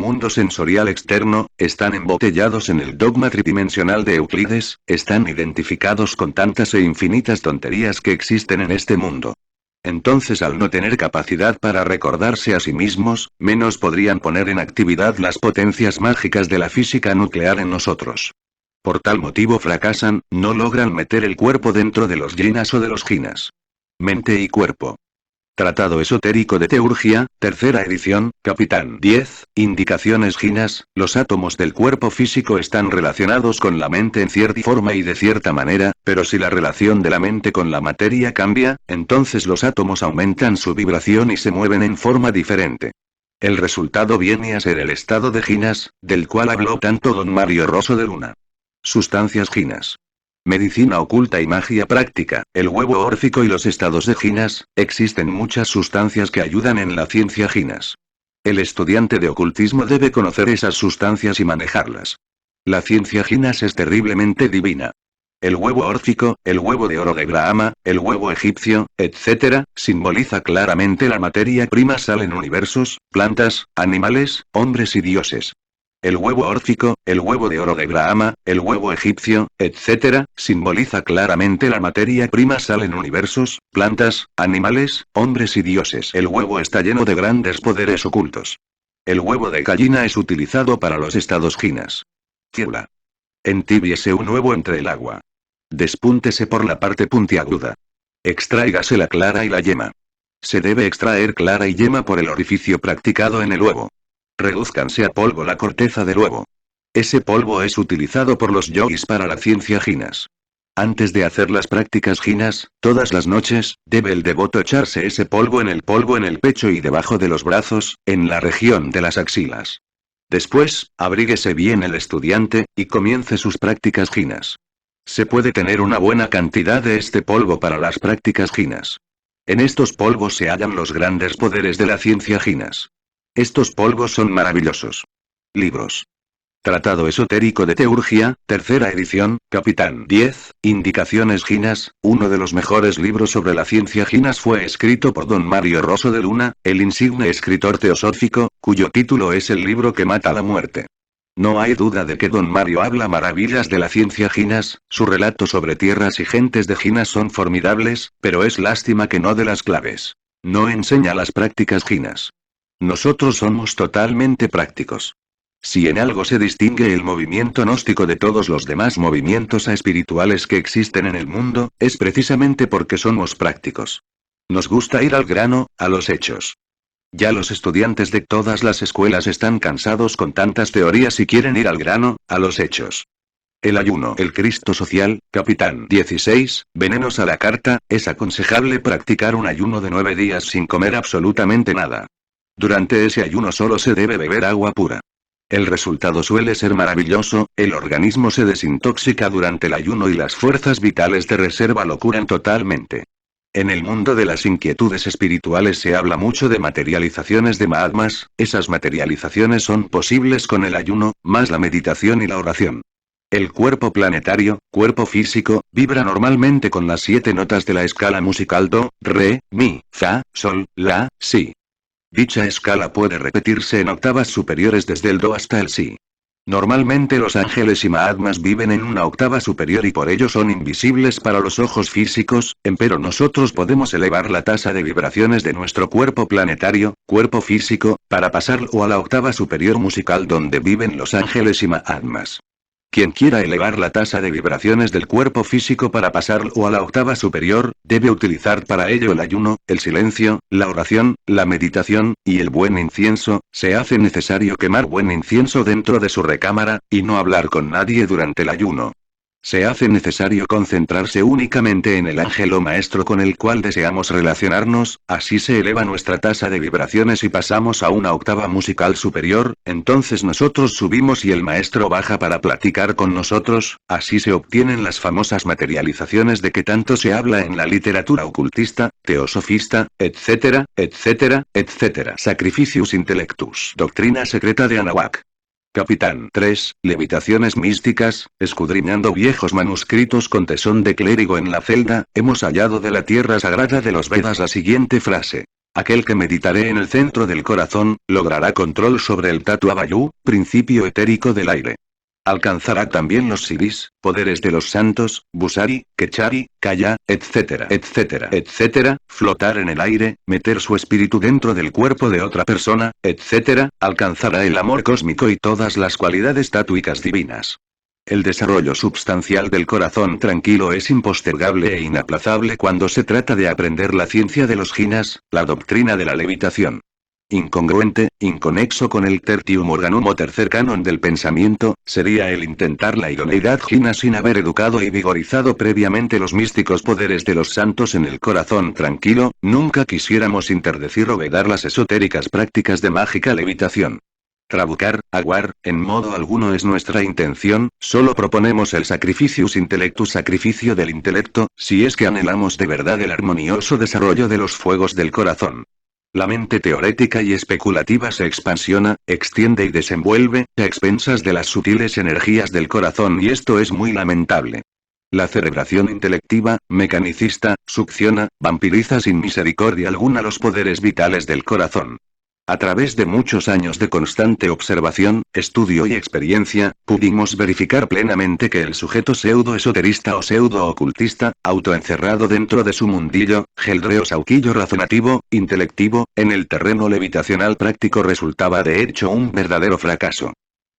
mundo sensorial externo, están embotellados en el dogma tridimensional de Euclides, están identificados con tantas e infinitas tonterías que existen en este mundo. Entonces, al no tener capacidad para recordarse a sí mismos, menos podrían poner en actividad las potencias mágicas de la física nuclear en nosotros. Por tal motivo fracasan, no logran meter el cuerpo dentro de los yinas o de los jinas. Mente y cuerpo. Tratado esotérico de teurgia, tercera edición, capitán 10, indicaciones jinas. Los átomos del cuerpo físico están relacionados con la mente en cierta forma y de cierta manera, pero si la relación de la mente con la materia cambia, entonces los átomos aumentan su vibración y se mueven en forma diferente. El resultado viene a ser el estado de jinas, del cual habló tanto don Mario Rosso de Luna. Sustancias jinas. Medicina oculta y magia práctica, el huevo órfico y los estados de jinas. Existen muchas sustancias que ayudan en la ciencia jinas. El estudiante de ocultismo debe conocer esas sustancias y manejarlas. La ciencia jinas es terriblemente divina. El huevo órfico, el huevo de oro de Brahma, el huevo egipcio, etc., simboliza claramente la materia prima sal en universos, plantas, animales, hombres y dioses. El huevo órfico, el huevo de oro de Brahma, el huevo egipcio, etc., simboliza claramente la materia prima sal en universos, plantas, animales, hombres y dioses. El huevo está lleno de grandes poderes ocultos. El huevo de gallina es utilizado para los estados jinas. Ciula. Entibiese un huevo entre el agua. Despúntese por la parte puntiaguda. Extráigase la clara y la yema. Se debe extraer clara y yema por el orificio practicado en el huevo. Redúzcanse a polvo la corteza del huevo. Ese polvo es utilizado por los yogis para la ciencia jinas. Antes de hacer las prácticas jinas, todas las noches, debe el devoto echarse ese polvo en el pecho y debajo de los brazos, en la región de las axilas. Después, abríguese bien el estudiante, y comience sus prácticas jinas. Se puede tener una buena cantidad de este polvo para las prácticas jinas. En estos polvos se hallan los grandes poderes de la ciencia jinas. Estos polvos son maravillosos. Libros. Tratado esotérico de teurgia, tercera edición, capitán 10, indicaciones jinas. Uno de los mejores libros sobre la ciencia jinas fue escrito por don Mario Rosso de Luna, el insigne escritor teosófico, cuyo título es El libro que mata la muerte. No hay duda de que don Mario habla maravillas de la ciencia jinas, su relato sobre tierras y gentes de jinas son formidables, pero es lástima que no dé las claves. No enseña las prácticas jinas. Nosotros somos totalmente prácticos. Si en algo se distingue el movimiento gnóstico de todos los demás movimientos espirituales que existen en el mundo, es precisamente porque somos prácticos. Nos gusta ir al grano, a los hechos. Ya los estudiantes de todas las escuelas están cansados con tantas teorías y quieren ir al grano, a los hechos. El ayuno. El Cristo social, capitán 16, venenos a la carta. Es aconsejable practicar un ayuno de 9 días sin comer absolutamente nada. Durante ese ayuno solo se debe beber agua pura. El resultado suele ser maravilloso, el organismo se desintoxica durante el ayuno y las fuerzas vitales de reserva lo curan totalmente. En el mundo de las inquietudes espirituales se habla mucho de materializaciones de Mahatmas. Esas materializaciones son posibles con el ayuno, más la meditación y la oración. El cuerpo planetario, cuerpo físico, vibra normalmente con las 7 notas de la escala musical do, re, mi, fa, sol, la, si. Dicha escala puede repetirse en octavas superiores desde el do hasta el si. Normalmente los ángeles y Mahatmas viven en una octava superior y por ello son invisibles para los ojos físicos, empero nosotros podemos elevar la tasa de vibraciones de nuestro cuerpo planetario, cuerpo físico, para pasarlo a la octava superior musical donde viven los ángeles y Mahatmas. Quien quiera elevar la tasa de vibraciones del cuerpo físico para pasarlo a la octava superior, debe utilizar para ello el ayuno, el silencio, la oración, la meditación, y el buen incienso. Se hace necesario quemar buen incienso dentro de su recámara, y no hablar con nadie durante el ayuno. Se hace necesario concentrarse únicamente en el ángel o maestro con el cual deseamos relacionarnos, así se eleva nuestra tasa de vibraciones y pasamos a una octava musical superior, entonces nosotros subimos y el maestro baja para platicar con nosotros, así se obtienen las famosas materializaciones de que tanto se habla en la literatura ocultista, teosofista, etcétera, etcétera, etcétera. Sacrificius Intellectus. Doctrina secreta de Anahuac. Capitán 3, levitaciones místicas. Escudriñando viejos manuscritos con tesón de clérigo en la celda, hemos hallado de la tierra sagrada de los Vedas la siguiente frase. Aquel que meditaré en el centro del corazón, logrará control sobre el Tatua Vayu, principio etérico del aire. Alcanzará también los siddhis, poderes de los santos, busari, kechari, kaya, etcétera, etcétera, etcétera, flotar en el aire, meter su espíritu dentro del cuerpo de otra persona, etcétera, alcanzará el amor cósmico y todas las cualidades tátwicas divinas. El desarrollo substancial del corazón tranquilo es impostergable e inaplazable cuando se trata de aprender la ciencia de los jinas, la doctrina de la levitación. Incongruente, inconexo con el tertium organum o tercer canon del pensamiento, sería el intentar la idoneidad jina sin haber educado y vigorizado previamente los místicos poderes de los santos en el corazón tranquilo. Nunca quisiéramos interdecir o vedar las esotéricas prácticas de mágica levitación. Trabucar, aguar, en modo alguno es nuestra intención, solo proponemos el sacrificius intellectus, sacrificio del intelecto, si es que anhelamos de verdad el armonioso desarrollo de los fuegos del corazón. La mente teorética y especulativa se expansiona, extiende y desenvuelve, a expensas de las sutiles energías del corazón, y esto es muy lamentable. La cerebración intelectiva, mecanicista, succiona, vampiriza sin misericordia alguna los poderes vitales del corazón. A través de muchos años de constante observación, estudio y experiencia, pudimos verificar plenamente que el sujeto pseudo-esoterista o pseudo-ocultista, autoencerrado dentro de su mundillo, geldreo sauquillo razonativo, intelectivo, en el terreno levitacional práctico resultaba de hecho un verdadero fracaso.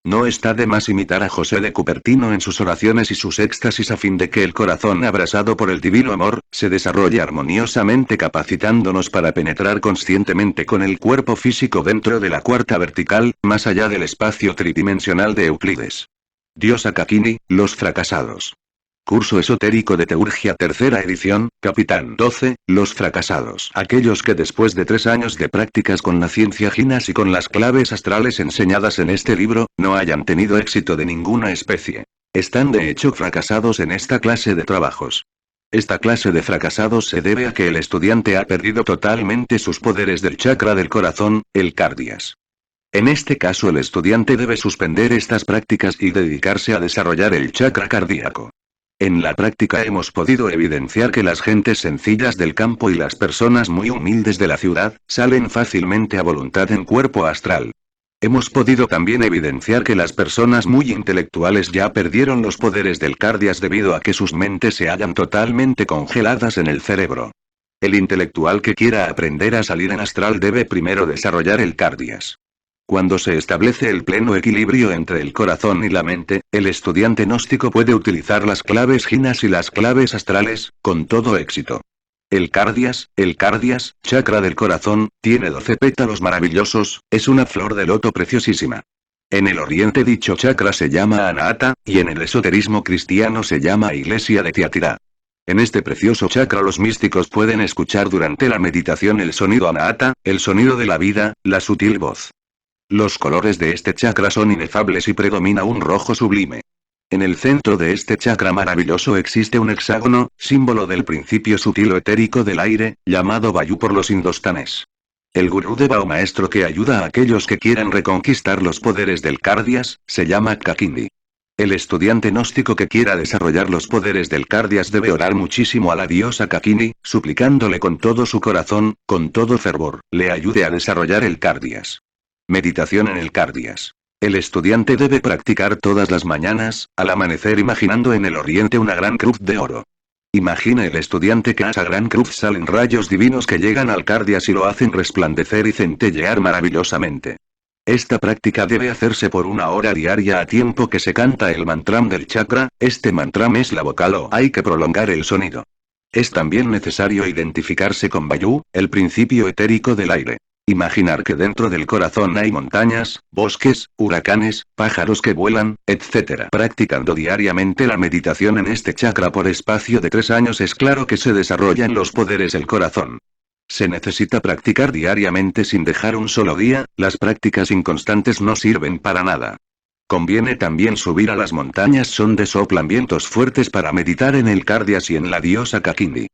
No está de más imitar a José de Cupertino en sus oraciones y sus éxtasis a fin de que el corazón abrasado por el divino amor, se desarrolle armoniosamente, capacitándonos para penetrar conscientemente con el cuerpo físico dentro de la cuarta vertical, más allá del espacio tridimensional de Euclides. Diosa Kakini, los fracasados. Curso esotérico de teurgia, tercera edición, Capitán 12, los fracasados. Aquellos que después de 3 años de prácticas con la ciencia jinas y con las claves astrales enseñadas en este libro, no hayan tenido éxito de ninguna especie. Están de hecho fracasados en esta clase de trabajos. Esta clase de fracasados se debe a que el estudiante ha perdido totalmente sus poderes del chakra del corazón, el cardias. En este caso el estudiante debe suspender estas prácticas y dedicarse a desarrollar el chakra cardíaco. En la práctica hemos podido evidenciar que las gentes sencillas del campo y las personas muy humildes de la ciudad, salen fácilmente a voluntad en cuerpo astral. Hemos podido también evidenciar que las personas muy intelectuales ya perdieron los poderes del cardias debido a que sus mentes se hallan totalmente congeladas en el cerebro. El intelectual que quiera aprender a salir en astral debe primero desarrollar el cardias. Cuando se establece el pleno equilibrio entre el corazón y la mente, el estudiante gnóstico puede utilizar las claves jinas y las claves astrales, con todo éxito. El cardias, chakra del corazón, tiene 12 pétalos maravillosos, es una flor de loto preciosísima. En el oriente dicho chakra se llama Anahata, y en el esoterismo cristiano se llama Iglesia de Tiatira. En este precioso chakra los místicos pueden escuchar durante la meditación el sonido Anahata, el sonido de la vida, la sutil voz. Los colores de este chakra son inefables y predomina un rojo sublime. En el centro de este chakra maravilloso existe un hexágono, símbolo del principio sutil o etérico del aire, llamado Vayu por los indostanes. El Gurudeva o maestro que ayuda a aquellos que quieran reconquistar los poderes del cardias, se llama Kakindi. El estudiante gnóstico que quiera desarrollar los poderes del cardias debe orar muchísimo a la diosa Kakindi, suplicándole con todo su corazón, con todo fervor, le ayude a desarrollar el cardias. Meditación en el cardias. El estudiante debe practicar todas las mañanas, al amanecer imaginando en el oriente una gran cruz de oro. Imagina el estudiante que a esa gran cruz salen rayos divinos que llegan al cardias y lo hacen resplandecer y centellear maravillosamente. Esta práctica debe hacerse por 1 hora diaria a tiempo que se canta el mantram del chakra. Este mantram es la vocal o hay que prolongar el sonido. Es también necesario identificarse con Vayu, el principio etérico del aire. Imaginar que dentro del corazón hay montañas, bosques, huracanes, pájaros que vuelan, etc. Practicando diariamente la meditación en este chakra por espacio de 3 años es claro que se desarrollan los poderes del corazón. Se necesita practicar diariamente sin dejar un solo día, las prácticas inconstantes no sirven para nada. Conviene también subir a las montañas donde soplan vientos fuertes para meditar en el cardias y en la diosa Kakindi.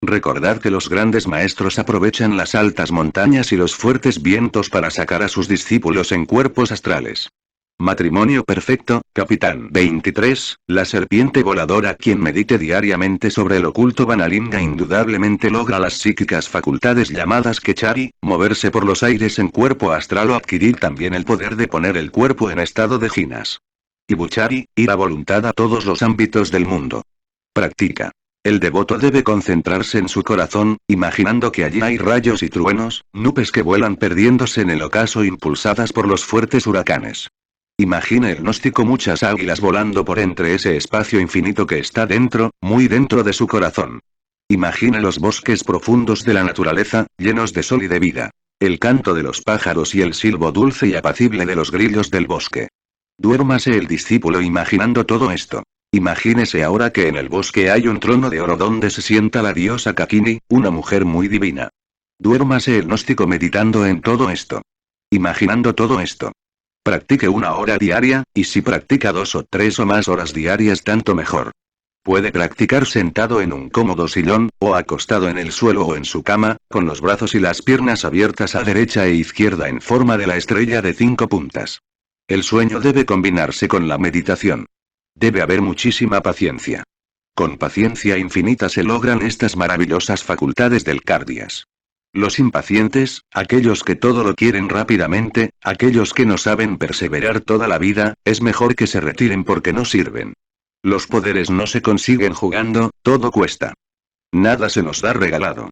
Recordad que los grandes maestros aprovechan las altas montañas y los fuertes vientos para sacar a sus discípulos en cuerpos astrales. Matrimonio perfecto, capitán. 23. La serpiente voladora. Quien medite diariamente sobre el oculto Vanalinga indudablemente logra las psíquicas facultades llamadas Kechari, moverse por los aires en cuerpo astral o adquirir también el poder de poner el cuerpo en estado de jinas. Y Buchari, ir a voluntad a todos los ámbitos del mundo. Practica. El devoto debe concentrarse en su corazón, imaginando que allí hay rayos y truenos, nubes que vuelan perdiéndose en el ocaso impulsadas por los fuertes huracanes. Imagine el gnóstico muchas águilas volando por entre ese espacio infinito que está dentro, muy dentro de su corazón. Imagine los bosques profundos de la naturaleza, llenos de sol y de vida. El canto de los pájaros y el silbo dulce y apacible de los grillos del bosque. Duérmase el discípulo imaginando todo esto. Imagínese ahora que en el bosque hay un trono de oro donde se sienta la diosa Kakini, una mujer muy divina. Duérmase el gnóstico meditando en todo esto. Imaginando todo esto. Practique 1 hora diaria, y si practica 2 o 3 o más horas diarias tanto mejor. Puede practicar sentado en un cómodo sillón, o acostado en el suelo o en su cama, con los brazos y las piernas abiertas a derecha e izquierda en forma de la estrella de 5 puntas. El sueño debe combinarse con la meditación. Debe haber muchísima paciencia. Con paciencia infinita se logran estas maravillosas facultades del Cardias. Los impacientes, aquellos que todo lo quieren rápidamente, aquellos que no saben perseverar toda la vida, es mejor que se retiren porque no sirven. Los poderes no se consiguen jugando, todo cuesta. Nada se nos da regalado.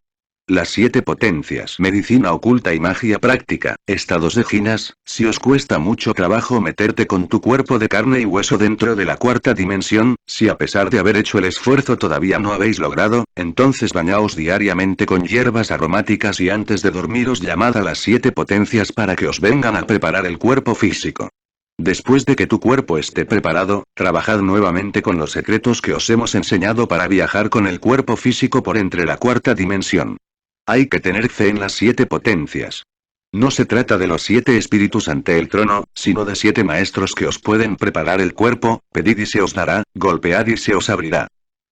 Las 7 potencias, medicina oculta y magia práctica, estados de jinas. Si os cuesta mucho trabajo meterte con tu cuerpo de carne y hueso dentro de la 4ª dimensión, si a pesar de haber hecho el esfuerzo todavía no habéis logrado, entonces bañaos diariamente con hierbas aromáticas y antes de dormiros llamad a las 7 potencias para que os vengan a preparar el cuerpo físico. Después de que tu cuerpo esté preparado, trabajad nuevamente con los secretos que os hemos enseñado para viajar con el cuerpo físico por entre la 4ª dimensión. Hay que tener fe en las 7 potencias. No se trata de los 7 espíritus ante el trono, sino de 7 maestros que os pueden preparar el cuerpo. Pedid y se os dará, golpead y se os abrirá.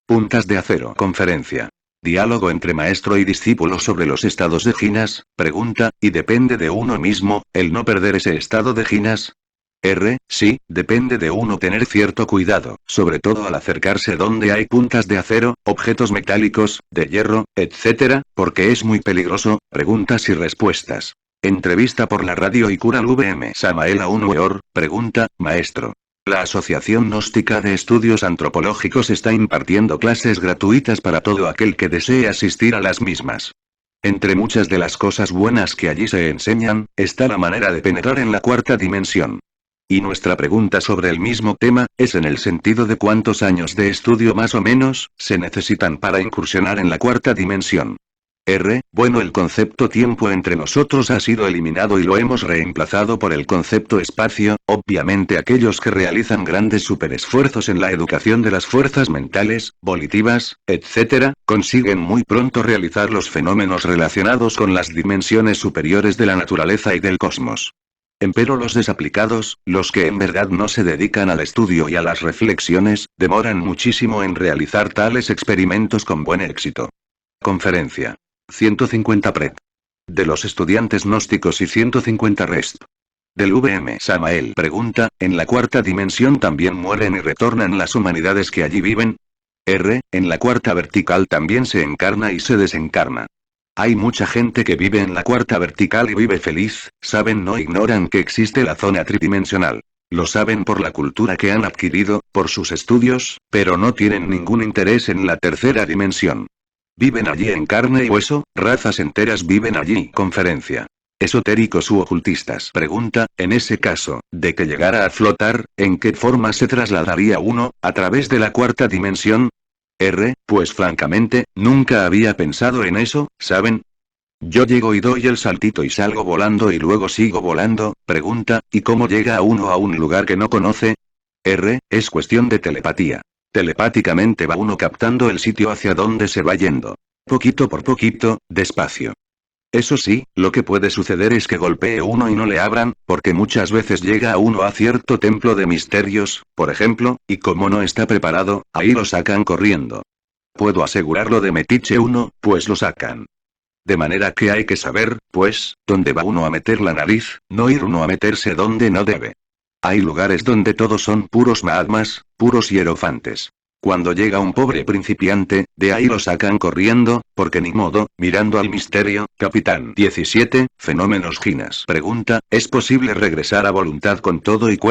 Puntas de acero. Conferencia. Diálogo entre maestro y discípulo sobre los estados de jinas. Pregunta, ¿y depende de uno mismo, el no perder ese estado de jinas? Sí, depende de uno tener cierto cuidado, sobre todo al acercarse donde hay puntas de acero, objetos metálicos, de hierro, etc., porque es muy peligroso. Preguntas y respuestas. Entrevista por la radio y Cura VM. Samael Aun Weor, pregunta, maestro. La Asociación Gnóstica de Estudios Antropológicos está impartiendo clases gratuitas para todo aquel que desee asistir a las mismas. Entre muchas de las cosas buenas que allí se enseñan, está la manera de penetrar en la 4ª dimensión. Y nuestra pregunta sobre el mismo tema, es en el sentido de cuántos años de estudio más o menos, se necesitan para incursionar en la 4ª dimensión. Bueno, el concepto tiempo entre nosotros ha sido eliminado y lo hemos reemplazado por el concepto espacio. Obviamente aquellos que realizan grandes superesfuerzos en la educación de las fuerzas mentales, volitivas, etc., consiguen muy pronto realizar los fenómenos relacionados con las dimensiones superiores de la naturaleza y del cosmos. Empero los desaplicados, los que en verdad no se dedican al estudio y a las reflexiones, demoran muchísimo en realizar tales experimentos con buen éxito. Conferencia. 150 Pret. De los estudiantes gnósticos y 150 Resp. Del VM. Samael pregunta, ¿en la 4ª dimensión también mueren y retornan las humanidades que allí viven? En la 4ª vertical también se encarna y se desencarna. Hay mucha gente que vive en la 4ª vertical y vive feliz, saben no ignoran que existe la zona tridimensional. Lo saben por la cultura que han adquirido, por sus estudios, pero no tienen ningún interés en la 3ª dimensión. Viven allí en carne y hueso, razas enteras viven allí. Conferencia. Esotéricos u ocultistas. Pregunta, en ese caso, de que llegara a flotar, ¿en qué forma se trasladaría uno, a través de la 4ª dimensión? Pues francamente, nunca había pensado en eso, ¿saben? Yo llego y doy el saltito y salgo volando y luego sigo volando. Pregunta, ¿y cómo llega uno a un lugar que no conoce? Es cuestión de telepatía. Telepáticamente va uno captando el sitio hacia donde se va yendo. Poquito por poquito, despacio. Eso sí, lo que puede suceder es que golpee uno y no le abran, porque muchas veces llega uno a cierto templo de misterios, por ejemplo, y como no está preparado, ahí lo sacan corriendo. Puedo asegurarlo de metiche uno, pues lo sacan. De manera que hay que saber, pues, dónde va uno a meter la nariz, no ir uno a meterse donde no debe. Hay lugares donde todos son puros mahatmas, puros hierofantes. Cuando llega un pobre principiante, de ahí lo sacan corriendo, porque ni modo, mirando al misterio, capitán. 17, fenómenos Ginas. Pregunta, ¿es posible regresar a voluntad con todo y cuerpo?